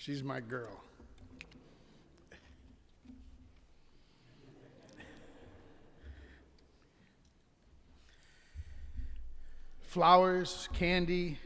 She's my girl. Flowers, candy,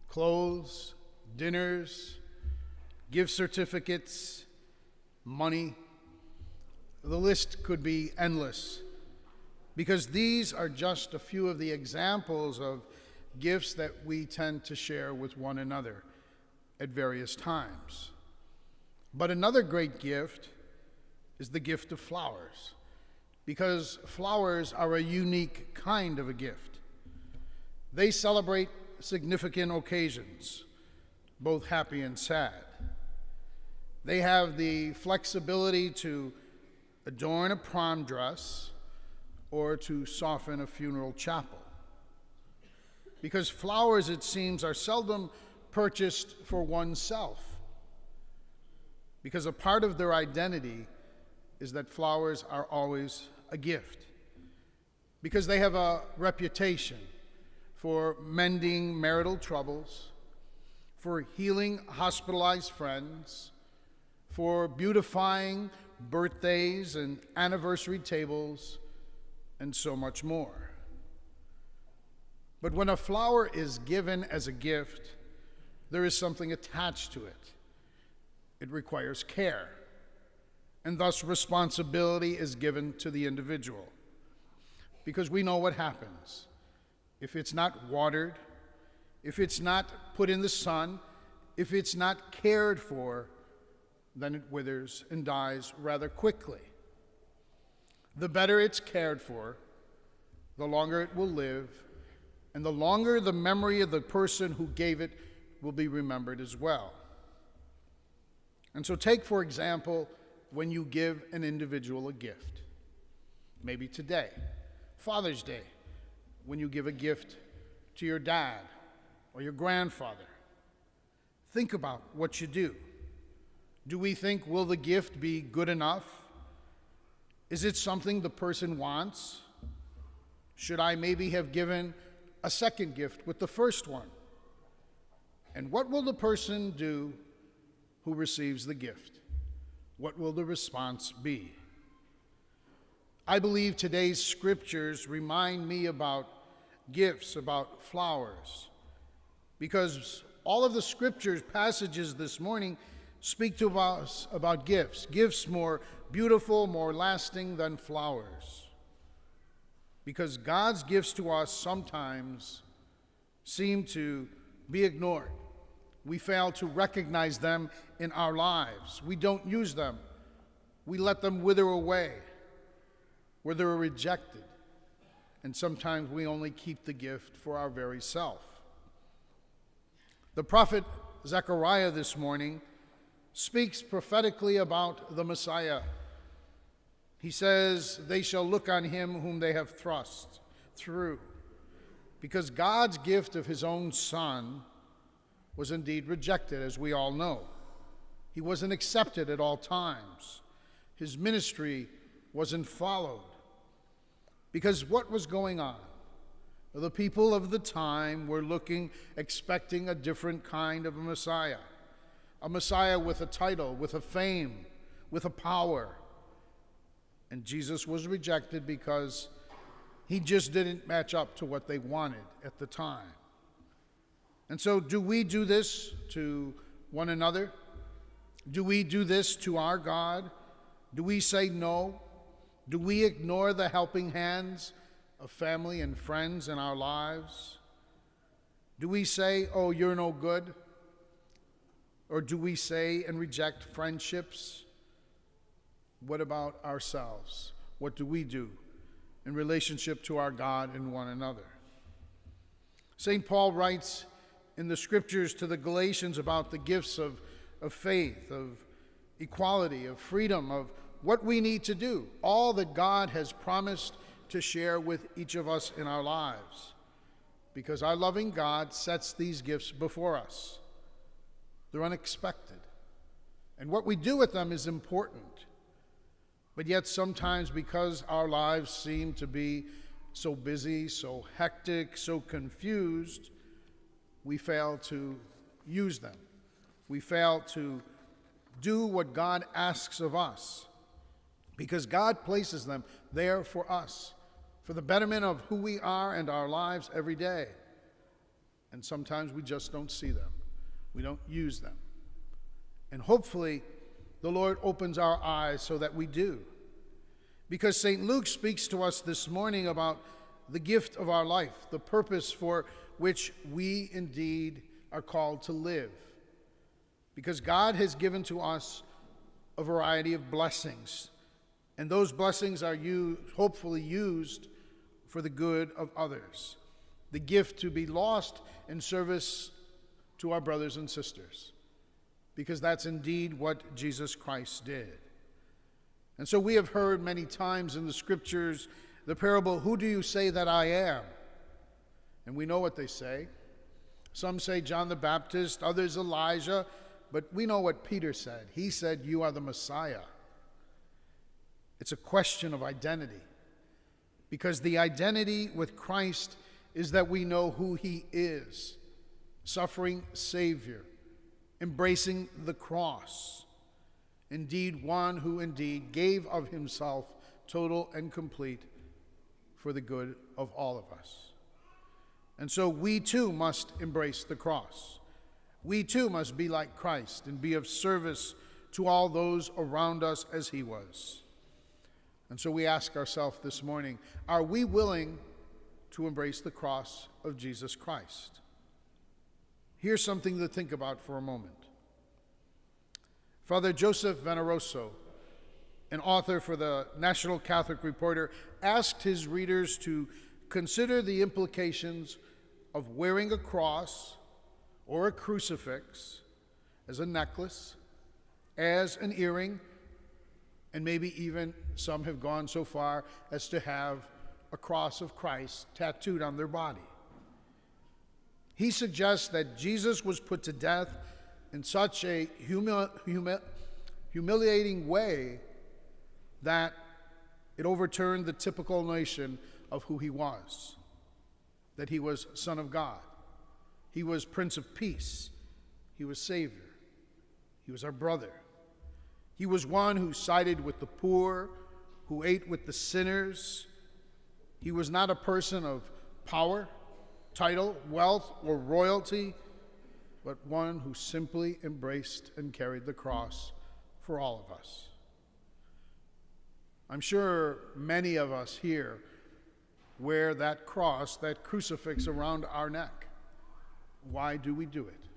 clothes, dinners, gift certificates, money. The list could be endless, because these are just a few of the examples of gifts that we tend to share with one another at various times. But another great gift is the gift of flowers, because flowers are a unique kind of a gift. They celebrate significant occasions, both happy and sad. They have the flexibility to adorn a prom dress or to soften a funeral chapel. Because flowers, it seems, are seldom purchased for oneself, because a part of their identity is that flowers are always a gift, because they have a reputation for mending marital troubles, for healing hospitalized friends, for beautifying birthdays and anniversary tables, and so much more. But when a flower is given as a gift, there is something attached to it. It requires care, and thus responsibility is given to the individual. Because we know what happens. If it's not watered, if it's not put in the sun, if it's not cared for, then it withers and dies rather quickly. The better it's cared for, the longer it will live, and the longer the memory of the person who gave it will be remembered as well. And so take, for example, when you give an individual a gift. Maybe today, Father's Day, when you give a gift to your dad or your grandfather. Think about what you do. Do we think, will the gift be good enough? Is it something the person wants? Should I maybe have given a second gift with the first one? And what will the person do who receives the gift? What will the response be? I believe today's scriptures remind me about gifts, about flowers, because all of the scriptures passages this morning speak to us about gifts more beautiful, more lasting than flowers. Because God's gifts to us sometimes seem to be ignored. We fail to recognize them in our lives. We don't use them. We let them wither away, where they're rejected. And sometimes we only keep the gift for our very self. The prophet Zechariah this morning speaks prophetically about the Messiah. He says, they shall look on him whom they have thrust through. Because God's gift of his own Son was indeed rejected, as we all know. He wasn't accepted at all times. His ministry wasn't followed. Because what was going on? The people of the time were looking, expecting a different kind of a Messiah with a title, with a fame, with a power. And Jesus was rejected because he just didn't match up to what they wanted at the time. And so do we do this to one another? Do we do this to our God? Do we say no? Do we ignore the helping hands of family and friends in our lives? Do we say, oh, you're no good? Or do we say and reject friendships? What about ourselves? What do we do in relationship to our God and one another? St. Paul writes in the scriptures to the Galatians about the gifts of faith, of equality, of freedom, of what we need to do, all that God has promised to share with each of us in our lives, because our loving God sets these gifts before us. They're unexpected, and what we do with them is important. But yet sometimes, because our lives seem to be so busy, so hectic, so confused, we fail to use them. we fail to do what God asks of us, because God places them there for us, for the betterment of who we are and our lives every day. And sometimes we just don't see them. We don't use them. And hopefully, the Lord opens our eyes so that we do. Because St. Luke speaks to us this morning about the gift of our life, the purpose for which we indeed are called to live. Because God has given to us a variety of blessings, and those blessings are hopefully used for the good of others. The gift to be lost in service to our brothers and sisters, because that's indeed what Jesus Christ did. And so we have heard many times in the scriptures the parable, "Who do you say that I am?" And we know what they say. Some say John the Baptist, others Elijah, but we know what Peter said. He said, "You are the Messiah." It's a question of identity, because the identity with Christ is that we know who he is: suffering Savior, embracing the cross, indeed one who indeed gave of himself total and complete for the good of all of us. And so we too must embrace the cross. We too must be like Christ and be of service to all those around us as he was. And so we ask ourselves this morning, are we willing to embrace the cross of Jesus Christ? Here's something to think about for a moment. Father Joseph Veneroso, an author for the National Catholic Reporter, asked his readers to consider the implications of wearing a cross or a crucifix as a necklace, as an earring, and maybe even some have gone so far as to have a cross of Christ tattooed on their body. He suggests that Jesus was put to death in such a humiliating way that it overturned the typical notion of who he was, that he was Son of God, he was Prince of Peace, he was Savior, he was our brother. He was one who sided with the poor, who ate with the sinners. He was not a person of power, title, wealth, or royalty, but one who simply embraced and carried the cross for all of us. I'm sure many of us here wear that cross, that crucifix around our neck. Why do we do it?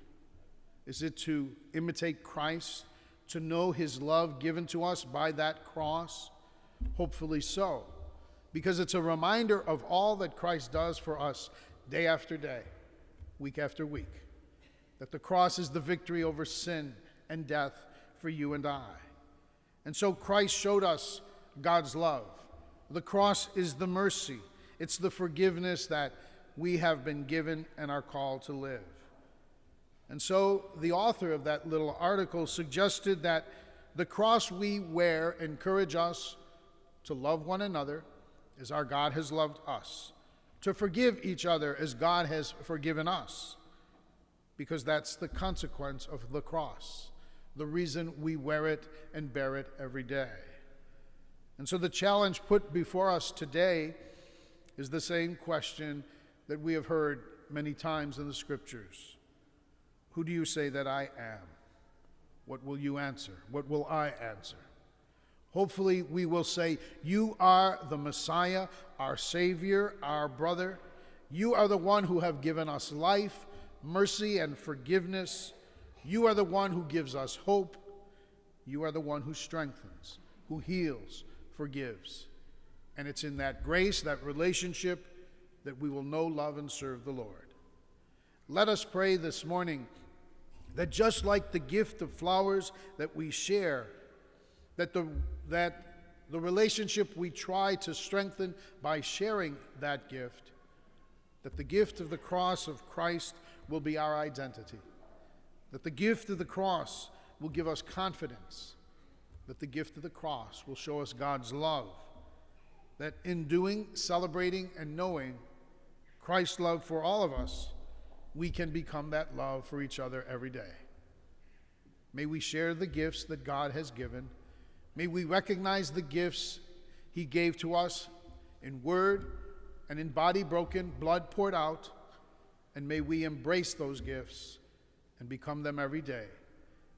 Is it to imitate Christ, to know his love given to us by that cross? Hopefully so, because it's a reminder of all that Christ does for us day after day, week after week, that the cross is the victory over sin and death for you and I. And so Christ showed us God's love. The cross is the mercy. It's the forgiveness that we have been given and are called to live. And so the author of that little article suggested that the cross we wear encourage us to love one another as our God has loved us, to forgive each other as God has forgiven us, because that's the consequence of the cross, the reason we wear it and bear it every day. And so the challenge put before us today is the same question that we have heard many times in the scriptures. Who do you say that I am? What will you answer? What will I answer? Hopefully we will say, you are the Messiah, our Savior, our brother. You are the one who have given us life, mercy, and forgiveness. You are the one who gives us hope. You are the one who strengthens, who heals, forgives. And it's in that grace, that relationship, that we will know, love, and serve the Lord. Let us pray this morning that just like the gift of flowers that we share, that the relationship we try to strengthen by sharing that gift, that the gift of the cross of Christ will be our identity, that the gift of the cross will give us confidence, that the gift of the cross will show us God's love, that in doing, celebrating, and knowing Christ's love for all of us, we can become that love for each other every day. May we share the gifts that God has given. May we recognize the gifts he gave to us in word and in body broken, blood poured out, and may we embrace those gifts and become them every day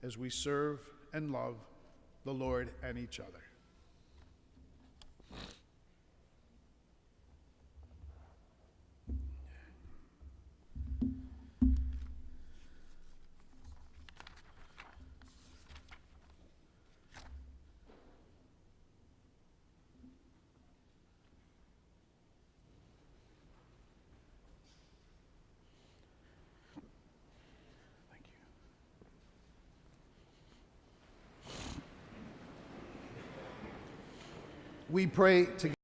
as we serve and love the Lord and each other. We pray together.